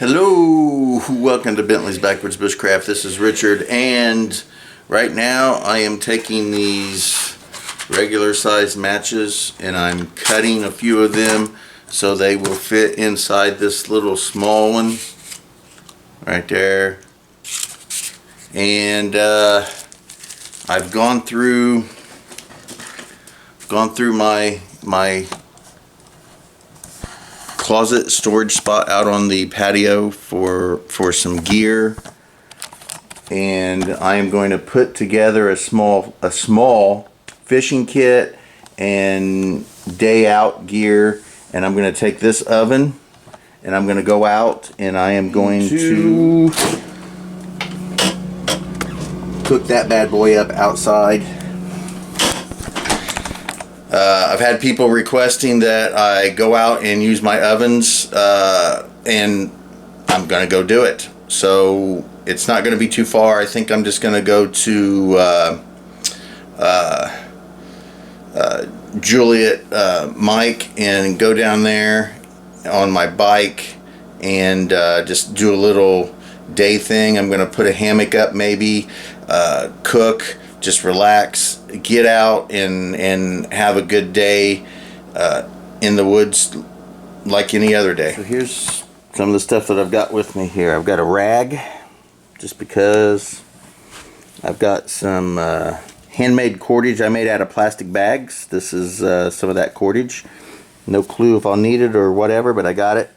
Hello, welcome to Bentley's Backwoods Bushcraft. This is Richard, and right now I am taking these regular size matches and I'm cutting a few of them so they will fit inside this little small one right there. And I've gone through my closet storage spot out on the patio for some gear, and I am going to put together a small fishing kit and day out gear. And I'm going to take this oven and I'm going to go out and I am going to cook that bad boy up outside. I've had people requesting that I go out and use my ovens, and I'm going to go do it. So it's not going to be too far. I think I'm just going to go to Juliet Mike and go down there on my bike and just do a little day thing. I'm going to put a hammock up, maybe cook, just relax, get out and have a good day in the woods like any other day. So here's some of the stuff that I've got with me here. I've got a rag, just because I've got some handmade cordage I made out of plastic bags. This is some of that cordage. No clue if I'll need it or whatever, but I got it.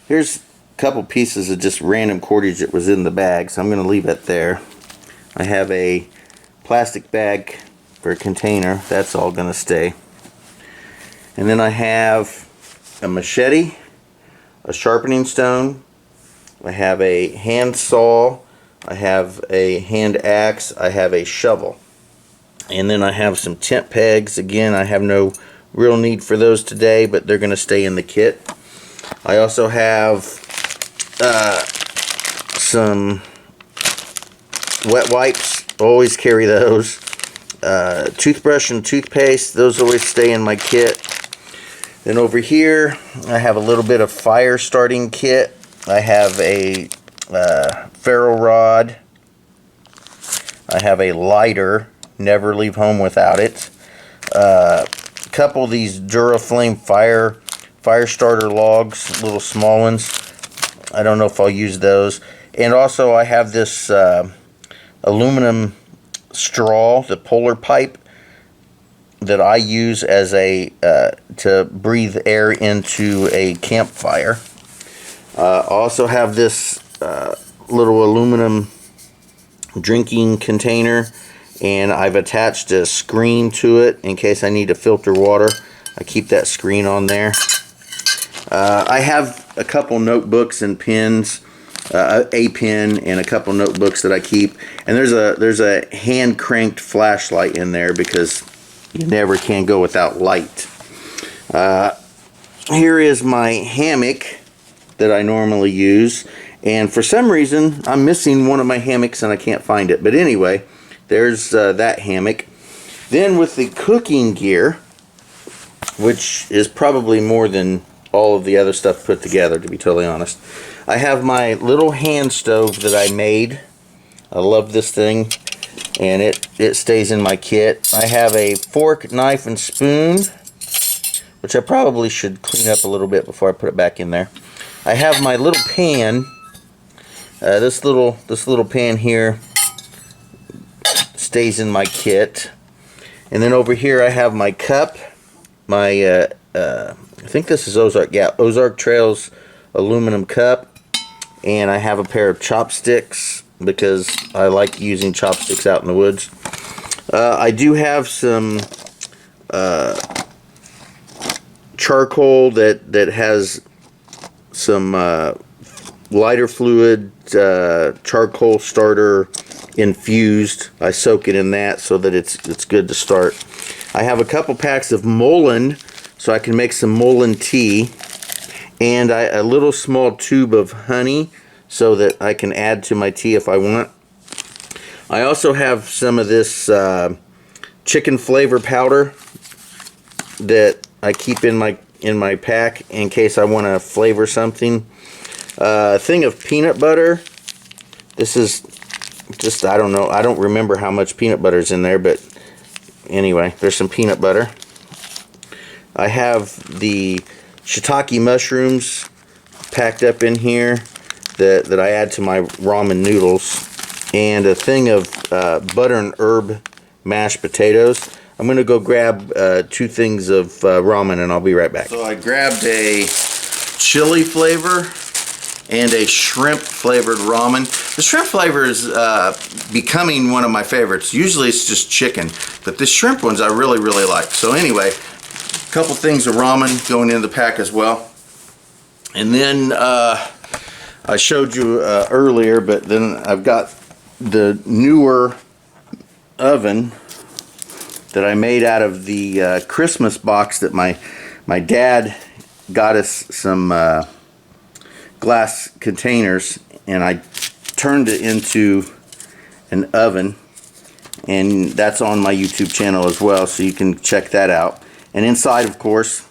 Here's a couple pieces of just random cordage that was in the bag, so I'm going to leave it there. I have a plastic bag for a container. That's all going to stay. And then I have a machete, a sharpening stone, I have a hand saw, I have a hand axe, I have a shovel. And then I have some tent pegs. Again, I have no real need for those today, but they're going to stay in the kit. I also have some wet wipes. Always carry those. Toothbrush and toothpaste. Those always stay in my kit. Then over here, I have a little bit of fire starting kit. I have a ferro rod. I have a lighter. Never leave home without it. A couple of these Duraflame fire starter logs, little small ones. I don't know if I'll use those. And also I have this aluminum straw, the polar pipe, that I use as a to breathe air into a campfire. I also have this little aluminum drinking container, and I've attached a screen to it in case I need to filter water. I keep that screen on there. I have a couple notebooks and pens, a pen and a couple notebooks that I keep, and there's a hand cranked flashlight in there because you never can go without light. Here is my hammock that I normally use, and for some reason I'm missing one of my hammocks and I can't find it, but anyway, there's that hammock. Then with the cooking gear, which is probably more than all of the other stuff put together, to be totally honest, I have my little hand stove that I made. I love this thing, and it stays in my kit. I have a fork, knife, and spoon, which I probably should clean up a little bit before I put it back in there. I have my little pan. This little pan here stays in my kit. And then over here I have my cup, my I think this is Ozark, yeah, Ozark Trails aluminum cup, and I have a pair of chopsticks because I like using chopsticks out in the woods. I do have some charcoal that has some lighter fluid, charcoal starter infused. I soak it in that so that it's good to start. I have a couple packs of Mullen, so I can make some Mullen tea, and a little small tube of honey so that I can add to my tea if I want. I also have some of this chicken flavor powder that I keep in my pack in case I want to flavor something. A thing of peanut butter. This is just, I don't know, I don't remember how much peanut butter is in there, but anyway, there's some peanut butter. I have the shiitake mushrooms packed up in here that I add to my ramen noodles, and a thing of butter and herb mashed potatoes. I'm going to go grab 2 things of ramen, and I'll be right back. So I grabbed a chili flavor and a shrimp flavored ramen. The shrimp flavor is becoming one of my favorites. Usually it's just chicken, but the shrimp ones I really like. So anyway, a couple things of ramen going into the pack as well. And then I showed you earlier, but then I've got the newer oven that I made out of the Christmas box that my dad got us some glass containers, and I turned it into an oven, and that's on my YouTube channel as well, so you can check that out. And inside, of course,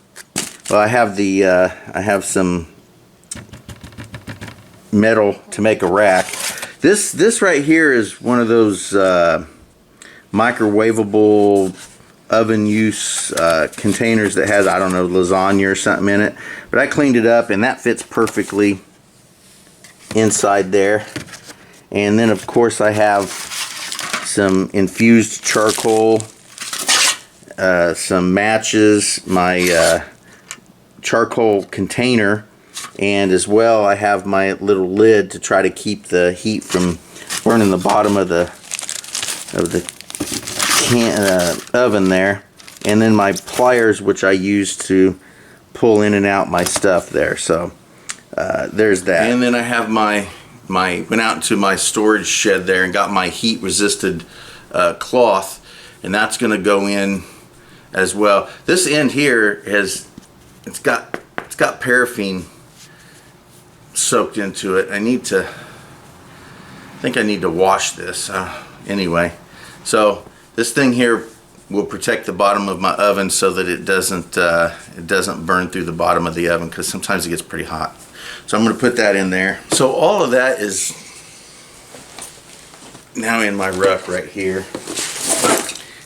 well, I have some metal to make a rack. This right here is one of those microwavable oven use containers that has, I don't know, lasagna or something in it, but I cleaned it up and that fits perfectly inside there. And then of course I have some infused charcoal, some matches, my charcoal container, and as well I have my little lid to try to keep the heat from burning the bottom of the oven there, and then my pliers, which I use to pull in and out my stuff there. So there's that. And then I have went out into my storage shed there and got my heat resisted cloth, and that's going to go in as well. This end here it's got paraffin soaked into it. I think I need to wash this anyway. So this thing here will protect the bottom of my oven so that it doesn't burn through the bottom of the oven, because sometimes it gets pretty hot. So I'm going to put that in there. So all of that is now in my ruck right here.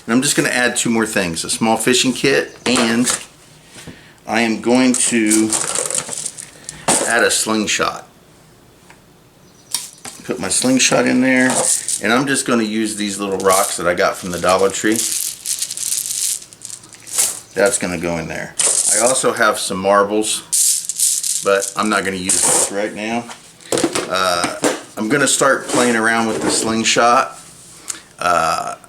And I'm just going to add 2 more things: a small fishing kit, and I am going to add a slingshot. Put my slingshot in there, and I'm just going to use these little rocks that I got from the Dollar Tree. That's going to go in there. I also have some marbles, but I'm not going to use those right now. I'm going to start playing around with the slingshot.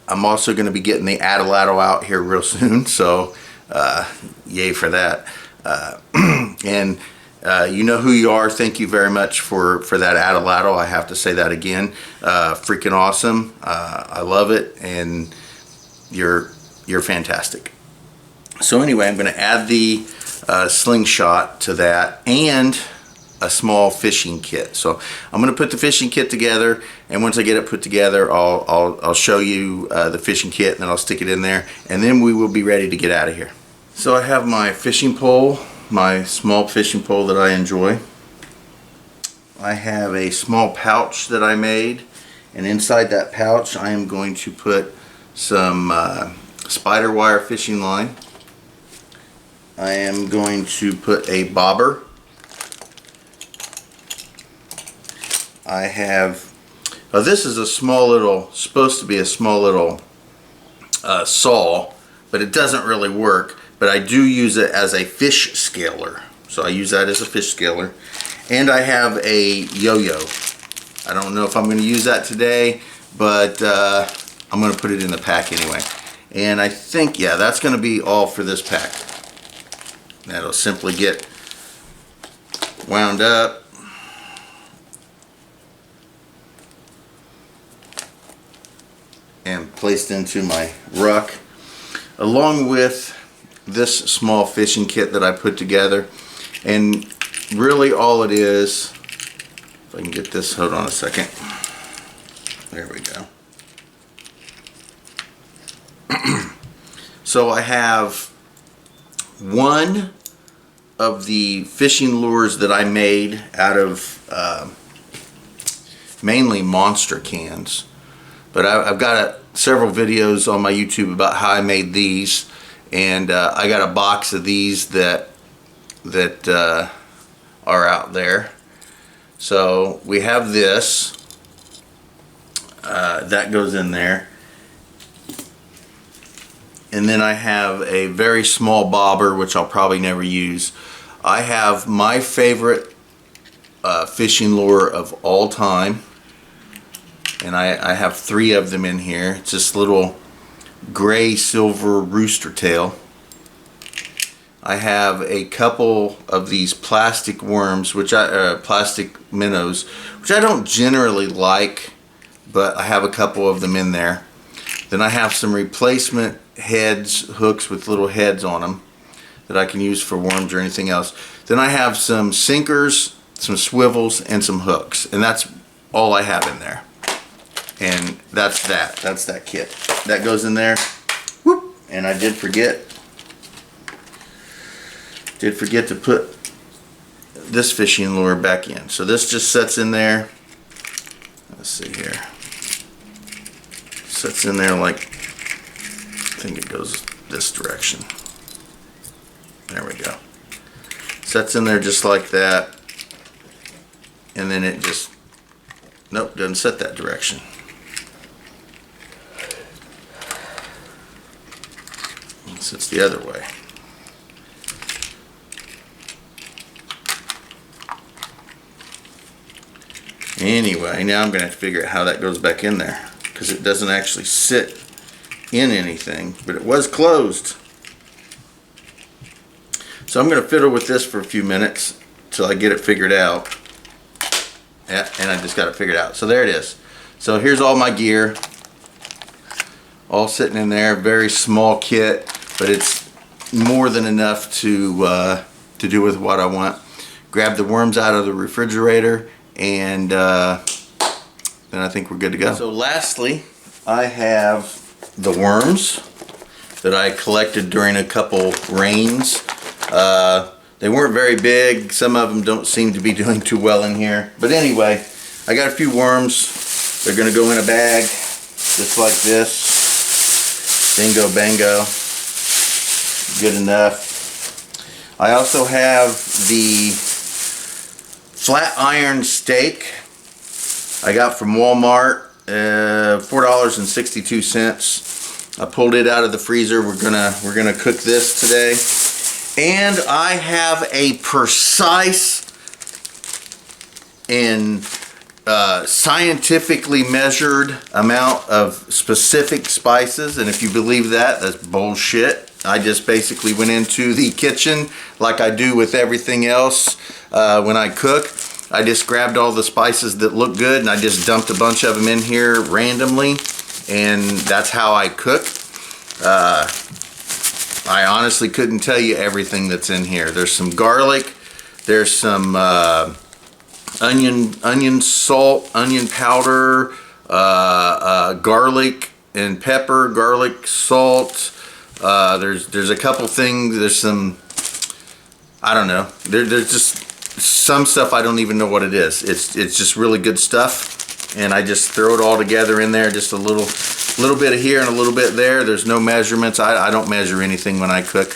I'm also going to be getting the atlatl out here real soon, so yay for that. And you know who you are. Thank you very much for that atlatl. I have to say that again. Freaking awesome. I love it, and you're fantastic. So anyway, I'm going to add the slingshot to that and a small fishing kit. So I'm going to put the fishing kit together, and once I get it put together, I'll show you the fishing kit, and then I'll stick it in there, and then we will be ready to get out of here. So I have my fishing pole, my small fishing pole that I enjoy. I have a small pouch that I made, and inside that pouch I am going to put some spider wire fishing line. I am going to put a bobber. I have, this is a small little, supposed to be a small little saw, but it doesn't really work. But I do use it as a fish scaler. So I use that as a fish scaler. And I have a yo-yo. I don't know if I'm going to use that today, but I'm going to put it in the pack anyway. And I think, yeah, that's going to be all for this pack. That'll simply get wound up. And placed into my ruck, along with this small fishing kit that I put together. And really all it is, if I can get this, hold on a second. There we go. So I have one of the fishing lures that I made out of mainly Monster cans, but I've got several videos on my YouTube about how I made these, and I got a box of these that are out there. So we have this that goes in there, and then I have a very small bobber which I'll probably never use. I have my favorite fishing lure of all time, and I have 3 of them in here. It's this little gray silver rooster tail. I have a couple of these plastic worms, plastic minnows, which I don't generally like, but I have a couple of them in there. Then I have some replacement hooks with little heads on them that I can use for worms or anything else. Then I have some sinkers, some swivels, and some hooks, and that's all I have in there. And that's that kit. That goes in there. Whoop! And I did forget to put this fishing lure back in. So this just sits in there. Let's see here. Sits in there like, I think it goes this direction. There we go. Sets in there just like that. And then it just, nope, doesn't set that direction. It sits the other way. Anyway, now I'm going to have to figure out how that goes back in there, because it doesn't actually sit in anything, but it was closed. So I'm going to fiddle with this for a few minutes till I get it figured out. Yeah, and I just got it figured out. So there it is. So here's all my gear, all sitting in there. Very small kit, but it's more than enough to do with what I want. Grab the worms out of the refrigerator, and then I think we're good to go. So lastly, I have the worms that I collected during a couple rains. They weren't very big. Some of them don't seem to be doing too well in here. But anyway, I got a few worms. They're going to go in a bag just like this. Bingo bango. Good enough. I also have the flat iron steak I got from Walmart, $4.62. I pulled it out of the freezer. We're gonna cook this today. And I have a precise and scientifically measured amount of specific spices, and if you believe that, that's bullshit. I just basically went into the kitchen like I do with everything else when I cook. I just grabbed all the spices that look good and I just dumped a bunch of them in here randomly, and that's how I cook. I honestly couldn't tell you everything that's in here. There's some garlic, there's some onion salt, onion powder, garlic and pepper, garlic salt. There's a couple things. There's some, I don't know. There's just some stuff I don't even know what it is. It's just really good stuff, and I just throw it all together in there. Just a little bit of here and a little bit there. There's no measurements. I don't measure anything when I cook.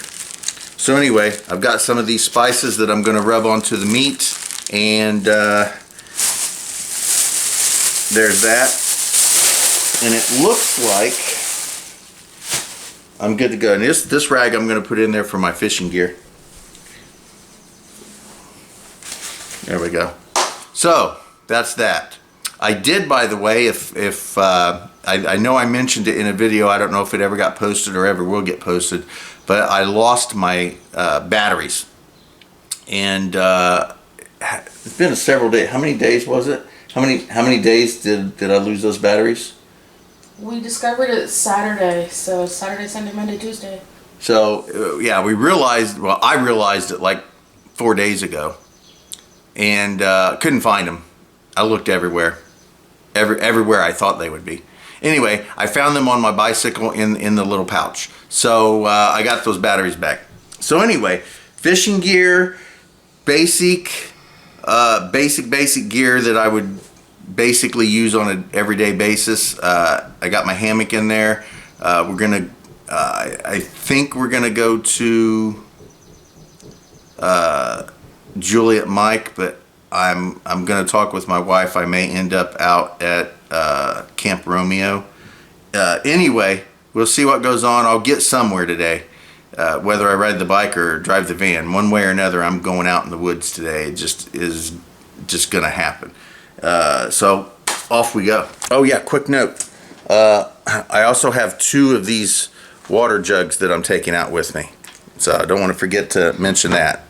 So anyway, I've got some of these spices that I'm going to rub onto the meat, and there's that. And it looks like I'm good to go. And this rag I'm going to put in there for my fishing gear. There we go. So that's that. I did, by the way, if I know I mentioned it in a video. I don't know if it ever got posted or ever will get posted, but I lost my batteries, and it's been several days. How many days was it? How many days did I lose those batteries? We discovered it Saturday, so Saturday, Sunday, Monday, Tuesday. So yeah, we realized. Well, I realized it like 4 days ago, and couldn't find them. I looked everywhere, everywhere I thought they would be. Anyway, I found them on my bicycle in the little pouch. So I got those batteries back. So anyway, fishing gear, basic gear that I would basically use on an everyday basis. I got my hammock in there. I think we're gonna go to Juliet Mike, but I'm gonna talk with my wife. I may end up out at Camp Romeo. Anyway, we'll see what goes on. I'll get somewhere today. Whether I ride the bike or drive the van, one way or another, I'm going out in the woods today. It just is just gonna happen. So off we go. Oh yeah, quick note. I also have 2 of these water jugs that I'm taking out with me. So I don't want to forget to mention that.